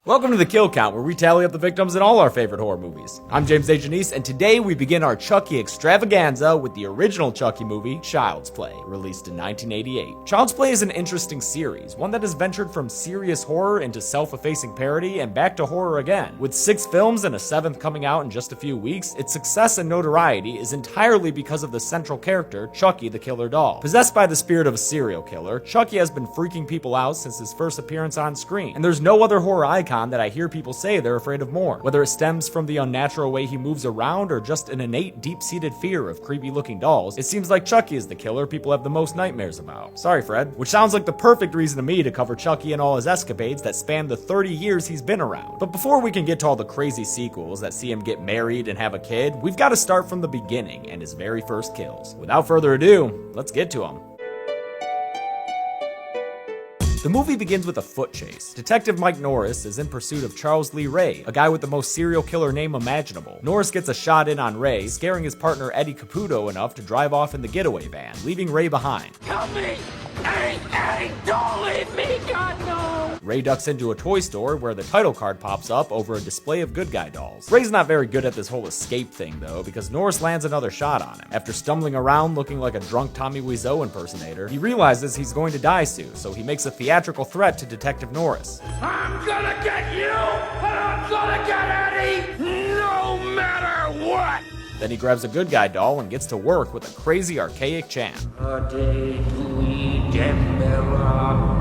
Welcome to the Kill Count, where we tally up the victims in all our favorite horror movies. I'm James A. Janice, and today we begin our Chucky extravaganza with the original Chucky movie, Child's Play, released in 1988. Child's Play is an interesting series, one that has ventured from serious horror into self-effacing parody and back to horror again. With 6 films and a 7th coming out in just a few weeks, its success and notoriety is entirely because of the central character, Chucky the Killer Doll. Possessed by the spirit of a serial killer, Chucky has been freaking people out since his first appearance on screen, and there's no other horror icon that I hear people say they're afraid of more. Whether it stems from the unnatural way he moves around or just an innate deep-seated fear of creepy looking dolls, it seems like Chucky is the killer people have the most nightmares about. Sorry, Fred. Which sounds like the perfect reason to me to cover Chucky and all his escapades that span the 30 years he's been around. But before we can get to all the crazy sequels that see him get married and have a kid, we've got to start from the beginning and his very first kills. Without further ado, let's get to him. The movie begins with a foot chase. Detective Mike Norris is in pursuit of Charles Lee Ray, a guy with the most serial killer name imaginable. Norris gets a shot in on Ray, scaring his partner Eddie Caputo enough to drive off in the getaway van, leaving Ray behind. Help me! Eddie, don't leave me, God no! Ray ducks into a toy store where the title card pops up over a display of good guy dolls. Ray's not very good at this whole escape thing though, because Norris lands another shot on him. After stumbling around looking like a drunk Tommy Wiseau impersonator, he realizes he's going to die soon, so he makes a theatrical threat to Detective Norris. I'm gonna get you, and I'm gonna get Eddie, no matter what! Then he grabs a good guy doll and gets to work with a crazy archaic chant.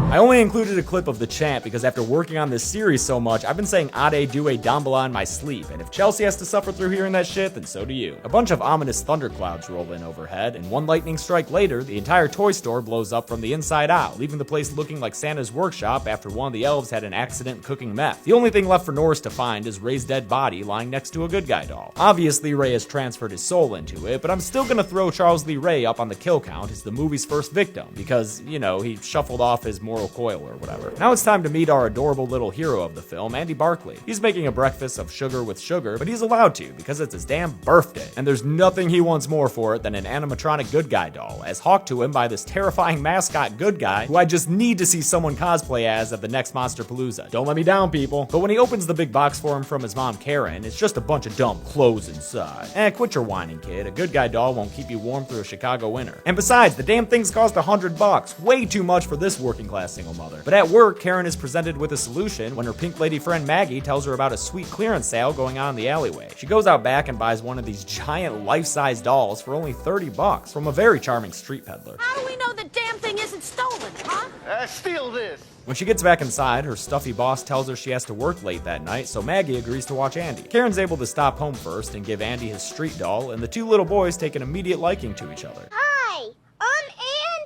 I only included a clip of the chant because after working on this series so much, I've been saying Ade Due Dambala in my sleep, and if Chelsea has to suffer through hearing that shit, then so do you. A bunch of ominous thunderclouds roll in overhead, and one lightning strike later, the entire toy store blows up from the inside out, leaving the place looking like Santa's workshop after one of the elves had an accident cooking meth. The only thing left for Norris to find is Ray's dead body lying next to a good guy doll. Obviously, Ray has transferred his soul into it, but I'm still gonna throw Charles Lee Ray up on the kill count as the movie's first victim, because, you know, he shuffled off his mortal coil or whatever. Now it's time to meet our adorable little hero of the film, Andy Barclay. He's making a breakfast of sugar with sugar, but he's allowed to because it's his damn birthday, and there's nothing he wants more for it than an animatronic good guy doll, as hawked to him by this terrifying mascot good guy who I just need to see someone cosplay as at the next Monsterpalooza. Don't let me down, people. But when he opens the big box for him from his mom Karen, it's just a bunch of dumb clothes inside. Quit your whining, kid. A good guy doll won't keep you warm through a Chicago winter. And besides, the damn things cost $100. Way too much for this working class single mother. But at work, Karen is presented with a solution when her pink lady friend Maggie tells her about a sweet clearance sale going on in the alleyway. She goes out back and buys one of these giant life-size dolls for only $30 from a very charming street peddler. How do we know the damn thing isn't stolen, huh? Steal this! When she gets back inside, her stuffy boss tells her she has to work late that night, so Maggie agrees to watch Andy. Karen's able to stop home first and give Andy his street doll, and the two little boys take an immediate liking to each other. Hi, I'm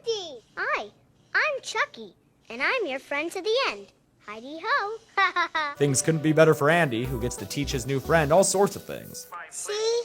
Andy. Hi, I'm Chucky, and I'm your friend to the end. Heidi-ho. Things couldn't be better for Andy, who gets to teach his new friend all sorts of things. See?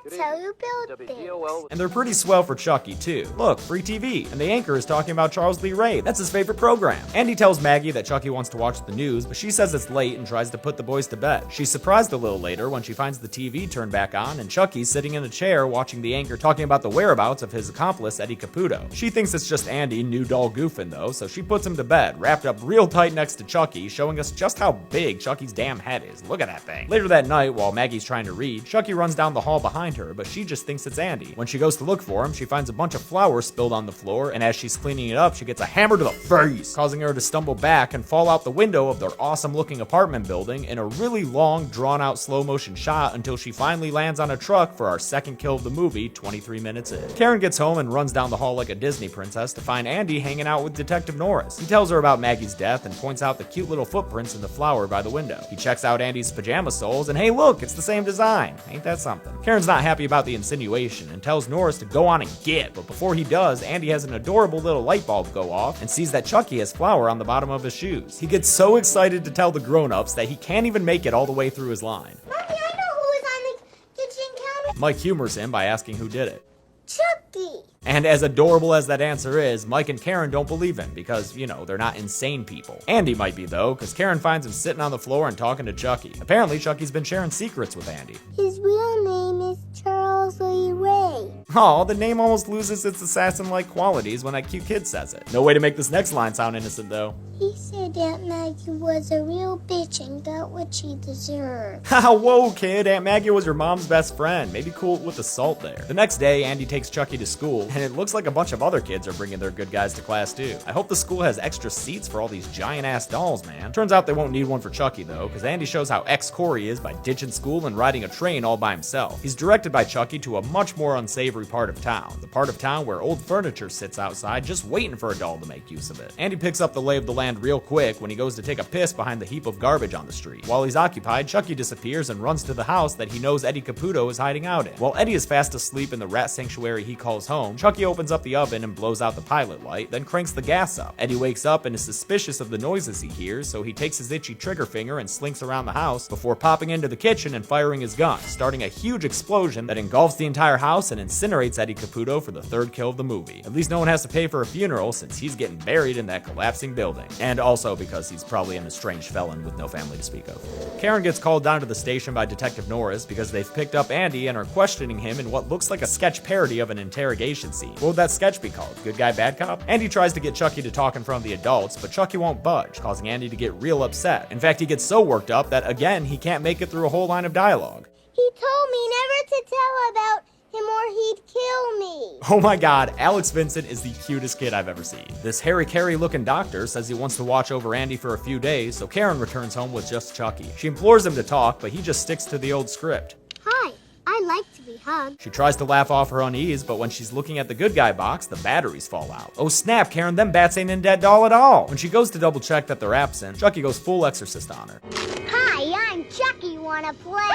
That's how you build things. And they're pretty swell for Chucky, too. Look, free TV, and the anchor is talking about Charles Lee Ray. That's his favorite program. Andy tells Maggie that Chucky wants to watch the news, but she says it's late and tries to put the boys to bed. She's surprised a little later when she finds the TV turned back on and Chucky's sitting in a chair watching the anchor talking about the whereabouts of his accomplice, Eddie Caputo. She thinks it's just Andy, new doll goofing though, so she puts him to bed, wrapped up real tight next to Chucky, showing us just how big Chucky's damn head is. Look at that thing. Later that night, while Maggie's trying to read, Chucky runs down the hall behind her, but she just thinks it's Andy. When she goes to look for him, she finds a bunch of flour spilled on the floor, and as she's cleaning it up, she gets a hammer to the face, causing her to stumble back and fall out the window of their awesome-looking apartment building in a really long, drawn-out slow-motion shot until she finally lands on a truck for our second kill of the movie, 23 minutes in. Karen gets home and runs down the hall like a Disney princess to find Andy hanging out with Detective Norris. He tells her about Maggie's death and points out the cute little footprints in the flour by the window. He checks out Andy's pajama soles, and hey look, it's the same design. Ain't that something? Karen's not happy about the insinuation and tells Norris to go on and get, but before he does, Andy has an adorable little light bulb go off and sees that Chucky has flour on the bottom of his shoes. He gets so excited to tell the grown-ups that he can't even make it all the way through his line. Mommy, I know who was on the kitchen counter. Mike humors him by asking who did it. Chucky. And as adorable as that answer is, Mike and Karen don't believe him because, you know, they're not insane people. Andy might be though, because Karen finds him sitting on the floor and talking to Chucky. Apparently, Chucky's been sharing secrets with Andy. His real name is Charles Lee Ray. Oh, the name almost loses its assassin-like qualities when that cute kid says it. No way to make this next line sound innocent though. He said Aunt Maggie was a real bitch and got what she deserved. Haha, whoa kid, Aunt Maggie was your mom's best friend. Maybe cool with the salt there. The next day, Andy takes Chucky to school, and it looks like a bunch of other kids are bringing their good guys to class too. I hope the school has extra seats for all these giant-ass dolls, man. Turns out they won't need one for Chucky though, because Andy shows how ex-core he is by ditching school and riding a train all by himself. He's directed by Chucky to a much more unsavory part of town, the part of town where old furniture sits outside just waiting for a doll to make use of it. Andy picks up the lay of the land real quick when he goes to take a piss behind the heap of garbage on the street. While he's occupied, Chucky disappears and runs to the house that he knows Eddie Caputo is hiding out in. While Eddie is fast asleep in the rat sanctuary he calls home, Chucky opens up the oven and blows out the pilot light, then cranks the gas up. Eddie wakes up and is suspicious of the noises he hears, so he takes his itchy trigger finger and slinks around the house before popping into the kitchen and firing his gun, starting a huge explosion that engulfs the entire house and incinerates Eddie Caputo for the third kill of the movie. At least no one has to pay for a funeral since he's getting buried in that collapsing building. And also because he's probably an estranged felon with no family to speak of. Karen gets called down to the station by Detective Norris because they've picked up Andy and are questioning him in what looks like a sketch parody of an interrogation scene. What would that sketch be called? Good Guy, Bad Cop? Andy tries to get Chucky to talk in front of the adults, but Chucky won't budge, causing Andy to get real upset. In fact, he gets so worked up that, again, he can't make it through a whole line of dialogue. He told me never to tell about him or he'd kill me. Oh my god, Alex Vincent is the cutest kid I've ever seen. This Harry Carey looking doctor says he wants to watch over Andy for a few days, so Karen returns home with just Chucky. She implores him to talk, but he just sticks to the old script. Hi, I like to be hugged. She tries to laugh off her unease, but when she's looking at the good guy box, the batteries fall out. Oh snap, Karen, them bats ain't in Dead Doll at all. When she goes to double check that they're absent, Chucky goes full exorcist on her. Hi, I'm Chucky. Wanna play?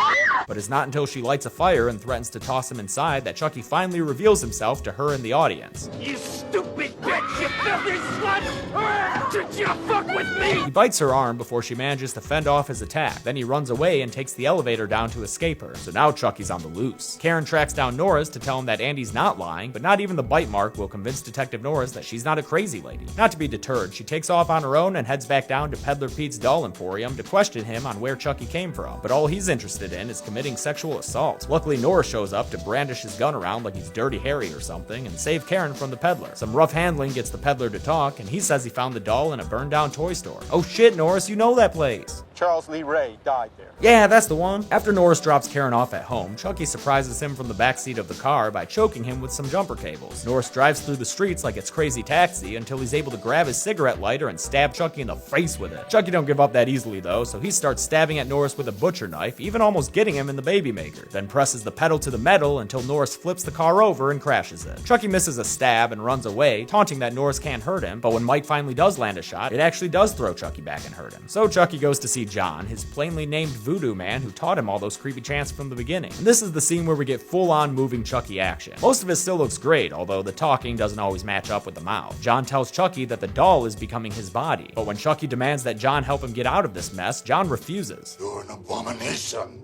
But it's not until she lights a fire and threatens to toss him inside that Chucky finally reveals himself to her in the audience. You stupid bitch, you filthy slut! Did you fuck with me? He bites her arm before she manages to fend off his attack. Then he runs away and takes the elevator down to escape her. So now Chucky's on the loose. Karen tracks down Norris to tell him that Andy's not lying, but not even the bite mark will convince Detective Norris that she's not a crazy lady. Not to be deterred, she takes off on her own and heads back down to Peddler Pete's Doll Emporium to question him on where Chucky came from. But all he's interested in is committing sexual assault. Luckily, Norris shows up to brandish his gun around like he's Dirty Harry or something and save Karen from the peddler. Some rough handling gets the peddler to talk, and he says he found the doll in a burned down toy store. Oh shit, Norris, you know that place. Charles Lee Ray died there. Yeah, that's the one. After Norris drops Karen off at home, Chucky surprises him from the backseat of the car by choking him with some jumper cables. Norris drives through the streets like it's Crazy Taxi until he's able to grab his cigarette lighter and stab Chucky in the face with it. Chucky don't give up that easily though, so he starts stabbing at Norris with a butcher knife, even almost getting him in the baby maker, then presses the pedal to the metal until Norris flips the car over and crashes it. Chucky misses a stab and runs away, taunting that Norris can't hurt him, but when Mike finally does land a shot, it actually does throw Chucky back and hurt him. So Chucky goes to see John, his plainly named voodoo man who taught him all those creepy chants from the beginning. And this is the scene where we get full-on moving Chucky action. Most of it still looks great, although the talking doesn't always match up with the mouth. John tells Chucky that the doll is becoming his body, but when Chucky demands that John help him get out of this mess, John refuses. You're an abomination.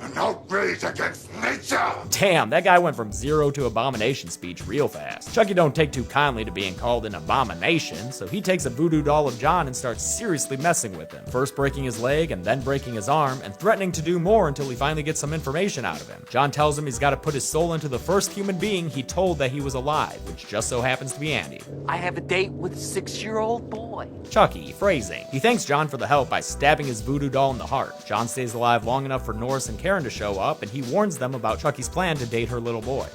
An outrage against nature! Damn, that guy went from zero to abomination speech real fast. Chucky don't take too kindly to being called an abomination, so he takes a voodoo doll of John and starts seriously messing with him. First breaking his leg and then breaking his arm, and threatening to do more until he finally gets some information out of him. John tells him he's got to put his soul into the first human being he told that he was alive, which just so happens to be Andy. I have a date with a 6-year-old boy. Chucky, phrasing. He thanks John for the help by stabbing his voodoo doll in the heart. John stays alive long enough for Norris and Karen to show up, and he warns them about Chucky's plan to date her little boy.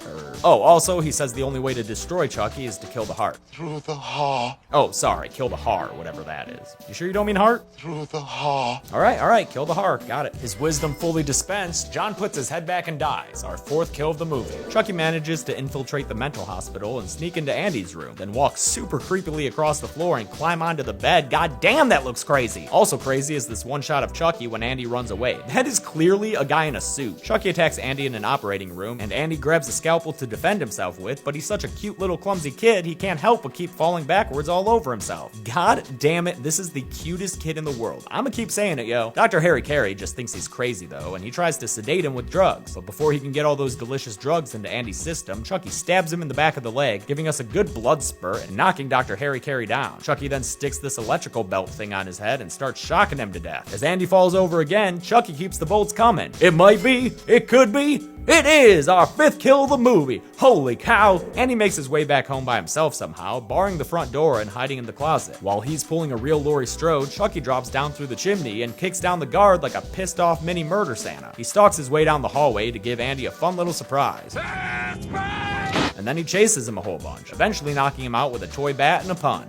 Oh, also, he says the only way to destroy Chucky is to kill the heart. Through the heart. Oh, sorry, kill the heart, whatever that is. You sure you don't mean heart? Through the heart. Alright, kill the heart, got it. His wisdom fully dispensed, John puts his head back and dies, our fourth kill of the movie. Chucky manages to infiltrate the mental hospital and sneak into Andy's room, then walk super creepily across the floor and climb onto the bed. God damn, that looks crazy. Also crazy is this one shot of Chucky when Andy runs away. That is clearly a guy in a suit. Chucky attacks Andy in an operating room, and Andy grabs a scalpel to defend himself with, but he's such a cute little clumsy kid, he can't help but keep falling backwards all over himself. God damn it, this is the cutest kid in the world. I'ma keep saying it, yo. Dr. Harry Carey just thinks he's crazy though, and he tries to sedate him with drugs. But before he can get all those delicious drugs into Andy's system, Chucky stabs him in the back of the leg, giving us a good blood spurt and knocking Dr. Harry Carey down. Chucky then sticks this electrical belt thing on his head and starts shocking him to death. As Andy falls over again, Chucky keeps the bolts coming. It might be, it could be, it is our 5th kill of the movie. Holy cow. Andy makes his way back home by himself somehow, barring the front door and hiding in the closet. While he's pulling a real Laurie Strode, Chucky drops down through the chimney and kicks down the guard like a pissed off mini murder Santa. He stalks his way down the hallway to give Andy a fun little surprise. And then he chases him a whole bunch, eventually knocking him out with a toy bat and a pun.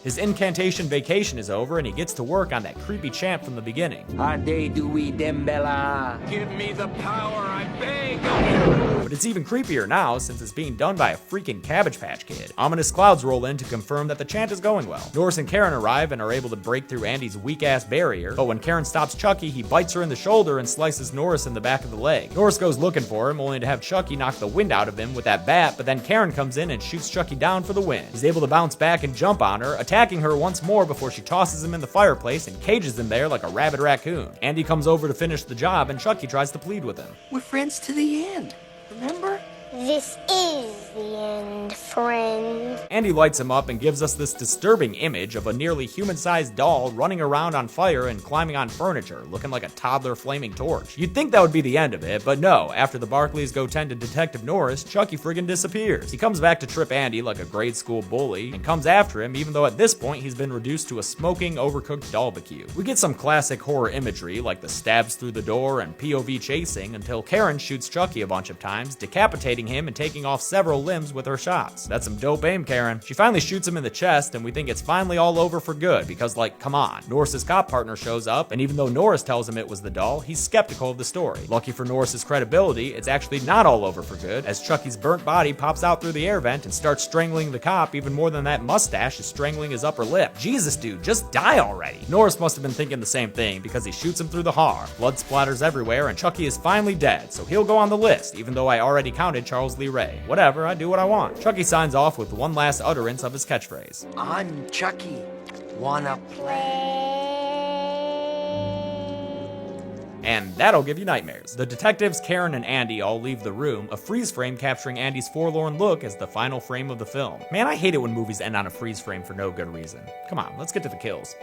His incantation vacation is over and he gets to work on that creepy chant from the beginning. Ade Dewey Dembella. Give me the power, I beg of you. But it's even creepier now since it's being done by a freaking Cabbage Patch Kid. Ominous clouds roll in to confirm that the chant is going well. Norris and Karen arrive and are able to break through Andy's weak-ass barrier, but when Karen stops Chucky, he bites her in the shoulder and slices Norris in the back of the leg. Norris goes looking for him, only to have Chucky knock the wind out of him with that bat, but then Karen comes in and shoots Chucky down for the win. He's able to bounce back and jump on her, attacking her once more before she tosses him in the fireplace and cages him there like a rabid raccoon. Andy comes over to finish the job and Chucky tries to plead with him. We're friends to the end. Remember? This is the end, friend. Andy lights him up and gives us this disturbing image of a nearly human-sized doll running around on fire and climbing on furniture, looking like a toddler flaming torch. You'd think that would be the end of it, but no. After the Barkleys go tend to Detective Norris, Chucky friggin' disappears. He comes back to trip Andy like a grade school bully and comes after him, even though at this point he's been reduced to a smoking, overcooked barbecue. We get some classic horror imagery like the stabs through the door and POV chasing until Karen shoots Chucky a bunch of times, decapitating him and taking off several limbs with her shots. That's some dope aim, Karen. She finally shoots him in the chest and we think it's finally all over for good because, like, come on. Norris's cop partner shows up and even though Norris tells him it was the doll, he's skeptical of the story. Lucky for Norris's credibility, it's actually not all over for good as Chucky's burnt body pops out through the air vent and starts strangling the cop even more than that mustache is strangling his upper lip. Jesus, dude, just die already. Norris must have been thinking the same thing because he shoots him through the heart. Blood splatters everywhere and Chucky is finally dead, so he'll go on the list even though I already counted Charles Lee Ray. Whatever, I do what I want. Chucky signs off with one last utterance of his catchphrase. I'm Chucky. Wanna play? And that'll give you nightmares. The detectives, Karen and Andy, all leave the room, a freeze frame capturing Andy's forlorn look as the final frame of the film. Man, I hate it when movies end on a freeze frame for no good reason. Come on, let's get to the kills.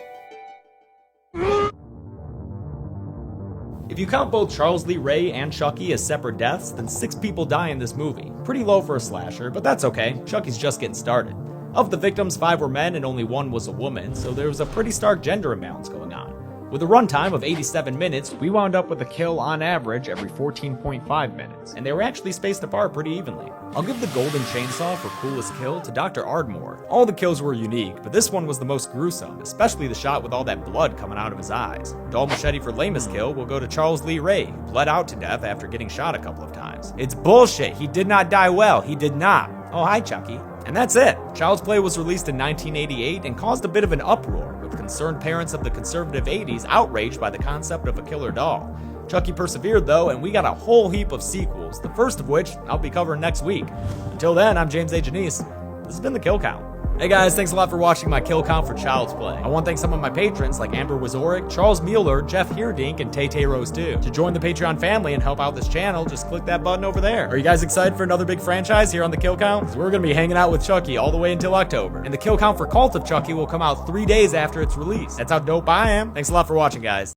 If you count both Charles Lee Ray and Chucky as separate deaths, then 6 people die in this movie. Pretty low for a slasher, but that's okay. Chucky's just getting started. Of the victims, 5 were men and only 1 was a woman, so there was a pretty stark gender imbalance going on. With a runtime of 87 minutes, we wound up with a kill on average every 14.5 minutes, and they were actually spaced apart pretty evenly. I'll give the golden chainsaw for coolest kill to Dr. Ardmore. All the kills were unique, but this one was the most gruesome, especially the shot with all that blood coming out of his eyes. Dull machete for lamest kill will go to Charles Lee Ray, who bled out to death after getting shot a couple of times. It's bullshit, he did not die well, he did not. Oh, hi Chucky. And that's it. Child's Play was released in 1988 and caused a bit of an uproar, with concerned parents of the conservative 80s outraged by the concept of a killer doll. Chucky persevered though, and we got a whole heap of sequels, the first of which I'll be covering next week. Until then, I'm James A. Janice. This has been The Kill Count. Hey guys, thanks a lot for watching my kill count for Child's Play. I want to thank some of my patrons like Amber Wazoric, Charles Mueller, Jeff Heerdink, and Tay Rose 2. To join the Patreon family and help out this channel, just click that button over there. Are you guys excited for another big franchise here on The Kill Count? Because we're going to be hanging out with Chucky all the way until October. And The Kill Count for Cult of Chucky will come out 3 days after its release. That's how dope I am. Thanks a lot for watching, guys.